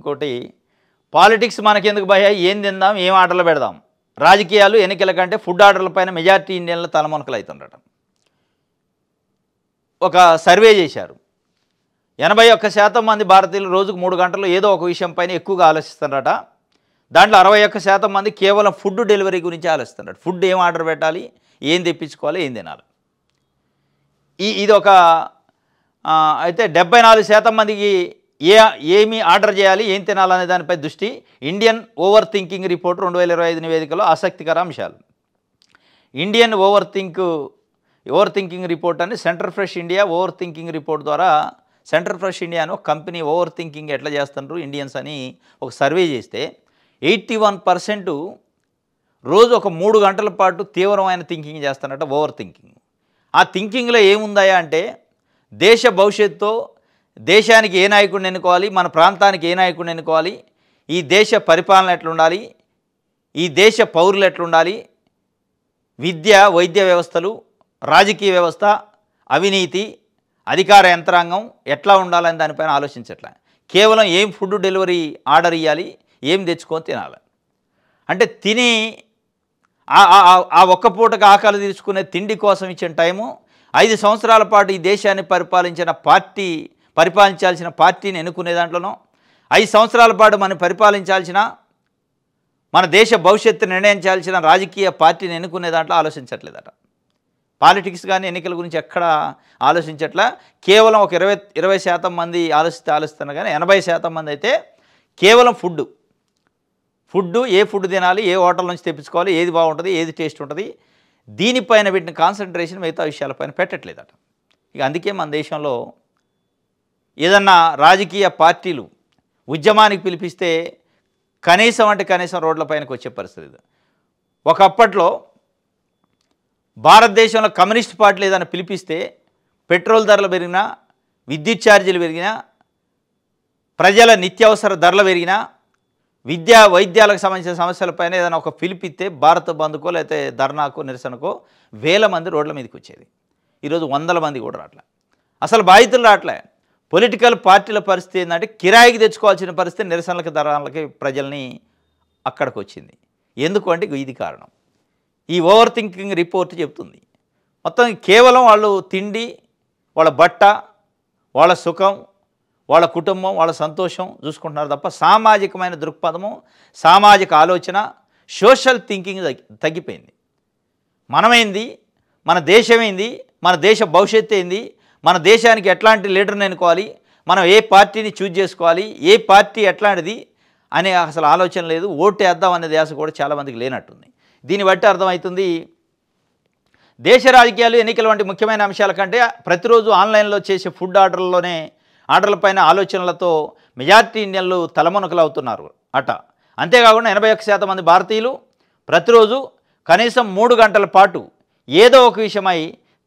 ఇంకోటి పాలిటిక్స్ మనకెందుకు భయ, ఏం తిందాం, ఏం ఆర్డర్లు పెడదాం. రాజకీయాలు ఎన్నికల కంటే ఫుడ్ ఆర్డర్ల పైన మెజారిటీ ఇండియన్లు తలమునకలు అవుతుండట. ఒక సర్వే చేశారు. 81% మంది భారతీయులు రోజుకు 3 గంటలు ఏదో ఒక విషయం పైన ఎక్కువగా ఆలోచిస్తున్నారట. దాంట్లో 61% మంది కేవలం ఫుడ్ డెలివరీ గురించి ఆలోచిస్తున్నారు. ఫుడ్ ఏం ఆర్డర్ పెట్టాలి, ఏం తెప్పించుకోవాలి, ఏం తినాలి. ఇది ఒక అయితే 74% మందికి ఏమి ఆర్డర్ చేయాలి, ఏం తినాలనే దానిపై దృష్టి. ఇండియన్ ఓవర్ థింకింగ్ రిపోర్ట్ 2025 నివేదికలో ఆసక్తికర అంశాలు. ఇండియన్ ఓవర్ థింకింగ్ రిపోర్ట్ అని centre fresh India over thinking report ద్వారా సెంటర్ ఫ్రెష్ ఇండియా అని ఒక కంపెనీ ఓవర్ థింకింగ్ ఎట్లా చేస్తున్నారు ఇండియన్స్ అని ఒక సర్వే చేస్తే 81% రోజు ఒక 3 గంటల పాటు తీవ్రమైన థింకింగ్ చేస్తారట. Over thinking. ఆ థింకింగ్లో ఏముందాయా అంటే దేశ భవిష్యత్తుతో దేశానికి ఏ నాయకుడిని ఎన్నుకోవాలి, మన ప్రాంతానికి ఏ నాయకుడిని ఎన్నుకోవాలి, ఈ దేశ పరిపాలన ఎట్లుండాలి, ఈ దేశ పౌరులు ఎట్లుండాలి, విద్య వైద్య వ్యవస్థలు, రాజకీయ వ్యవస్థ, అవినీతి, అధికార యంత్రాంగం ఎట్లా ఉండాలని దానిపైన ఆలోచించట్లే. కేవలం ఏం ఫుడ్ డెలివరీ ఆర్డర్ ఇవ్వాలి, ఏం తెచ్చుకొని తినాలి. అంటే తిని ఆ ఒక్క పూటకు ఆకలి తీర్చుకునే తిండి కోసం ఇచ్చిన టైము 5 సంవత్సరాల పాటు ఈ దేశాన్ని పరిపాలించాల్సిన పార్టీని ఎన్నుకునే దాంట్లోనో 5 సంవత్సరాల పాటు మనం పరిపాలించాల్సిన మన దేశ భవిష్యత్తు నిర్ణయించాల్సిన రాజకీయ పార్టీని ఎన్నుకునే దాంట్లో ఆలోచించట్లేదట. పాలిటిక్స్ కానీ ఎన్నికల గురించి ఎక్కడ ఆలోచించట్లా. కేవలం ఒక 20% మంది ఆలోచిస్తున్నారు కానీ 80% మంది అయితే కేవలం ఏ ఫుడ్ తినాలి, ఏ హోటల్ నుంచి తెప్పించుకోవాలి, ఏది బాగుంటుంది, ఏది టేస్ట్ ఉంటుంది, దీనిపైన వీటిని కాన్సన్ట్రేషన్ మిగతా విషయాలపైన పెట్టట్లేదట. ఇక అందుకే మన దేశంలో ఏదన్నా రాజకీయ పార్టీలు ఉద్యమానికి పిలిపిస్తే కనీసం రోడ్లపైనకి వచ్చే పరిస్థితి. ఒకప్పట్లో భారతదేశంలో కమ్యూనిస్ట్ పార్టీలు ఏదైనా పిలిపిస్తే పెట్రోల్ ధరలు పెరిగినా, విద్యుత్ ఛార్జీలు పెరిగినా, ప్రజల నిత్యావసర ధరలు పెరిగినా, విద్యా వైద్యాలకు సంబంధించిన సమస్యలపైన ఏదైనా ఒక పిలిపిస్తే భారత బంద్కో లేకపోతే ధర్నాకో నిరసనకో 1000 మంది రోడ్ల మీదకి వచ్చేది. ఈరోజు 100 మంది కూడా రావట్లే. అసలు బాధితులు రావట్లే. పొలిటికల్ పార్టీల పరిస్థితి ఏంటంటే కిరాయికి తెచ్చుకోవాల్సిన పరిస్థితి నిరసనలకి ధర్నాలకి ప్రజల్ని అక్కడికి వచ్చింది. ఎందుకు అంటే ఇది కారణం. ఈ ఓవర్ థింకింగ్ రిపోర్ట్ చెప్తుంది. మొత్తం కేవలం వాళ్ళు తిండి, వాళ్ళ బట్ట, వాళ్ళ సుఖం, వాళ్ళ కుటుంబం, వాళ్ళ సంతోషం చూసుకుంటున్నారు తప్ప సామాజికమైన దృక్పథము, సామాజిక ఆలోచన, సోషల్ థింకింగ్ తగ్గిపోయింది. మనమేంది, మన దేశమేంది, మన దేశ భవిష్యత్తు ఏంది, మన దేశానికి ఎట్లాంటి లీడర్ని ఎన్నుకోవాలి, మనం ఏ పార్టీని చూజ్ చేసుకోవాలి, ఏ పార్టీ ఎట్లాంటిది అనే అసలు ఆలోచన లేదు. ఓటు వేద్దాం అనే ధ్యాస కూడా చాలామందికి లేనట్టుంది. దీన్ని బట్టి అర్థమవుతుంది దేశ రాజకీయాలు ఎన్నికల వంటి ముఖ్యమైన అంశాల కంటే ప్రతిరోజు ఆన్లైన్లో చేసే ఫుడ్ ఆర్డర్లపైన ఆలోచనలతో మెజారిటీ ఇండియన్లు తలమునకలు అవుతున్నారు అట. అంతేకాకుండా 81% మంది భారతీయులు ప్రతిరోజు కనీసం 3 గంటల పాటు ఏదో ఒక విషయమై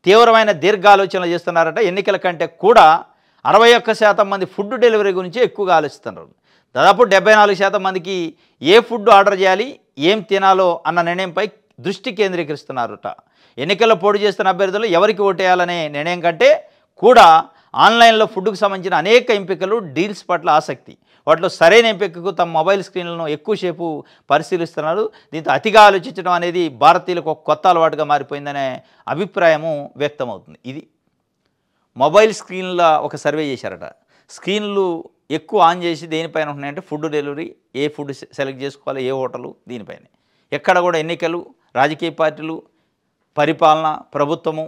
తీవ్రమైన దీర్ఘాలోచనలు చేస్తున్నారట. ఎన్నికల కంటే కూడా 61% మంది ఫుడ్ డెలివరీ గురించి ఎక్కువగా ఆలోచిస్తున్నారు. దాదాపు 74% మందికి ఏ ఫుడ్ ఆర్డర్ చేయాలి, ఏం తినాలో అన్న నిర్ణయంపై దృష్టి కేంద్రీకరిస్తున్నారట. ఎన్నికల్లో పోటీ చేస్తున్న అభ్యర్థులు ఎవరికి ఓటేయాలనే నిర్ణయం కంటే కూడా ఆన్లైన్లో ఫుడ్కు సంబంధించిన అనేక ఎంపికలు, డీల్స్ పట్ల ఆసక్తి, వాటిలో సరైన ఎంపికకు తమ మొబైల్ స్క్రీన్లను ఎక్కువసేపు పరిశీలిస్తున్నారు. దీంతో అతిగా ఆలోచించడం అనేది భారతీయులకు ఒక కొత్త అలవాటుగా మారిపోయిందనే అభిప్రాయము వ్యక్తమవుతుంది. ఇది మొబైల్ స్క్రీన్ల ఒక సర్వే చేశారట. స్క్రీన్లు ఎక్కువ ఆన్ చేసి దేనిపైన ఉంటున్నాయంటే ఫుడ్ డెలివరీ, ఏ ఫుడ్ సెలెక్ట్ చేసుకోవాలి, ఏ హోటలు, దీనిపైన. ఎక్కడ కూడా ఎన్నికలు, రాజకీయ పార్టీలు, పరిపాలన, ప్రభుత్వము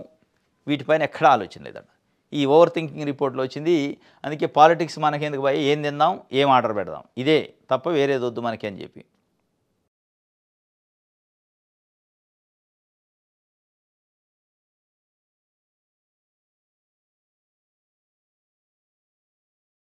వీటిపైన ఎక్కడా ఆలోచన లేదట. ఈ ఓవర్ థింకింగ్ రిపోర్ట్లో వచ్చింది. అందుకే పాలిటిక్స్ మనకెందుకు పోయి, ఏం తిందాం, ఏం ఆర్డర్ పెడదాం, ఇదే తప్ప వేరేది వద్దు మనకి అని చెప్పి.